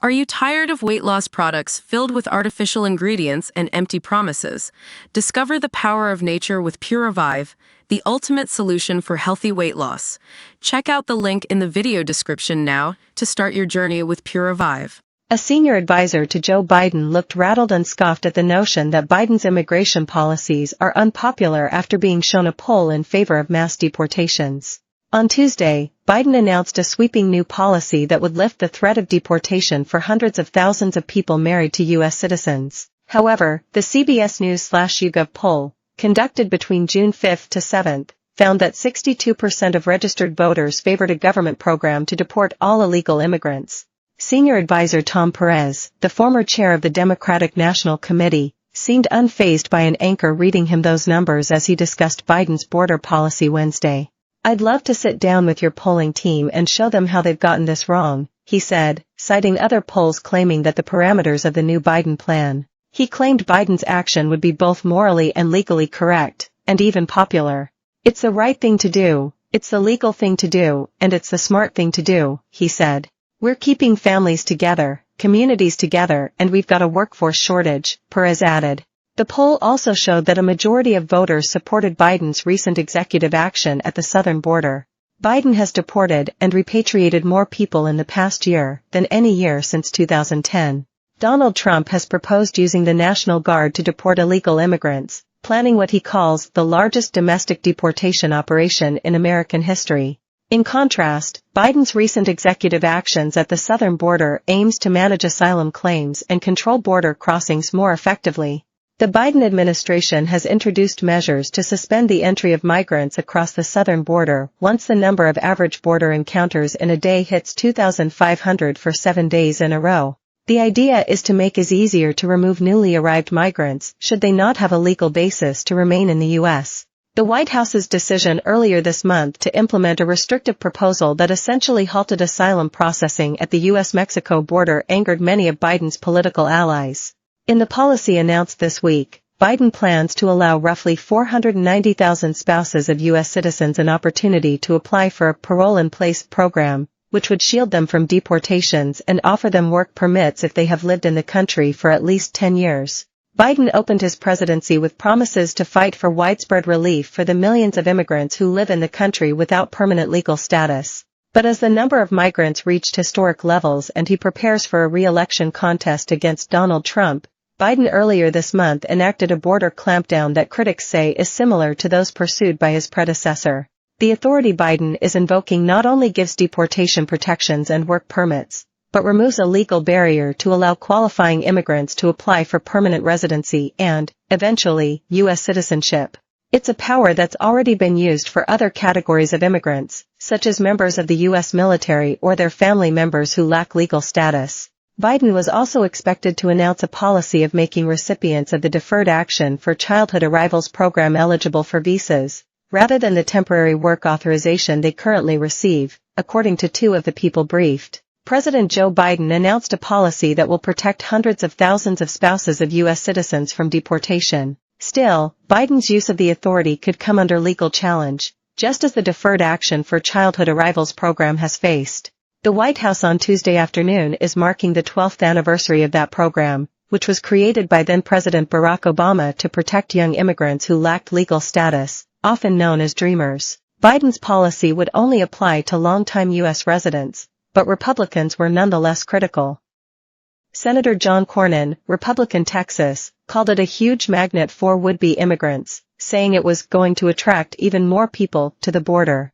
Are you tired of weight loss products filled with artificial ingredients and empty promises? Discover the power of nature with Pure Revive, the ultimate solution for healthy weight loss. Check out the link in the video description now to start your journey with Pure Revive. A senior advisor to Joe Biden looked rattled and scoffed at the notion that Biden's immigration policies are unpopular after being shown a poll in favor of mass deportations. On Tuesday, Biden announced a sweeping new policy that would lift the threat of deportation for hundreds of thousands of people married to U.S. citizens. However, the CBS News/YouGov poll, conducted between June 5 to 7, found that 62% of registered voters favored a government program to deport all illegal immigrants. Senior advisor Tom Perez, the former chair of the Democratic National Committee, seemed unfazed by an anchor reading him those numbers as he discussed Biden's border policy Wednesday. "I'd love to sit down with your polling team and show them how they've gotten this wrong," he said, citing other polls claiming that the parameters of the new Biden plan. He claimed Biden's action would be both morally and legally correct, and even popular. "It's the right thing to do, it's the legal thing to do, and it's the smart thing to do," he said. "We're keeping families together, communities together, and we've got a workforce shortage," Perez added. The poll also showed that a majority of voters supported Biden's recent executive action at the southern border. Biden has deported and repatriated more people in the past year than any year since 2010. Donald Trump has proposed using the National Guard to deport illegal immigrants, planning what he calls the largest domestic deportation operation in American history. In contrast, Biden's recent executive actions at the southern border aims to manage asylum claims and control border crossings more effectively. The Biden administration has introduced measures to suspend the entry of migrants across the southern border once the number of average border encounters in a day hits 2,500 for 7 days in a row. The idea is to make it easier to remove newly arrived migrants should they not have a legal basis to remain in the U.S. The White House's decision earlier this month to implement a restrictive proposal that essentially halted asylum processing at the U.S.-Mexico border angered many of Biden's political allies. In the policy announced this week, Biden plans to allow roughly 490,000 spouses of U.S. citizens an opportunity to apply for a parole-in-place program, which would shield them from deportations and offer them work permits if they have lived in the country for at least 10 years. Biden opened his presidency with promises to fight for widespread relief for the millions of immigrants who live in the country without permanent legal status. But as the number of migrants reached historic levels and he prepares for a re-election contest against Donald Trump, Biden earlier this month enacted a border clampdown that critics say is similar to those pursued by his predecessor. The authority Biden is invoking not only gives deportation protections and work permits, but removes a legal barrier to allow qualifying immigrants to apply for permanent residency and, eventually, U.S. citizenship. It's a power that's already been used for other categories of immigrants, such as members of the U.S. military or their family members who lack legal status. Biden was also expected to announce a policy of making recipients of the Deferred Action for Childhood Arrivals program eligible for visas, rather than the temporary work authorization they currently receive, according to two of the people briefed. President Joe Biden announced a policy that will protect hundreds of thousands of spouses of U.S. citizens from deportation. Still, Biden's use of the authority could come under legal challenge, just as the Deferred Action for Childhood Arrivals program has faced. The White House on Tuesday afternoon is marking the 12th anniversary of that program, which was created by then-President Barack Obama to protect young immigrants who lacked legal status, often known as Dreamers. Biden's policy would only apply to longtime U.S. residents, but Republicans were nonetheless critical. Senator John Cornyn, Republican Texas, called it a huge magnet for would-be immigrants, saying it was going to attract even more people to the border.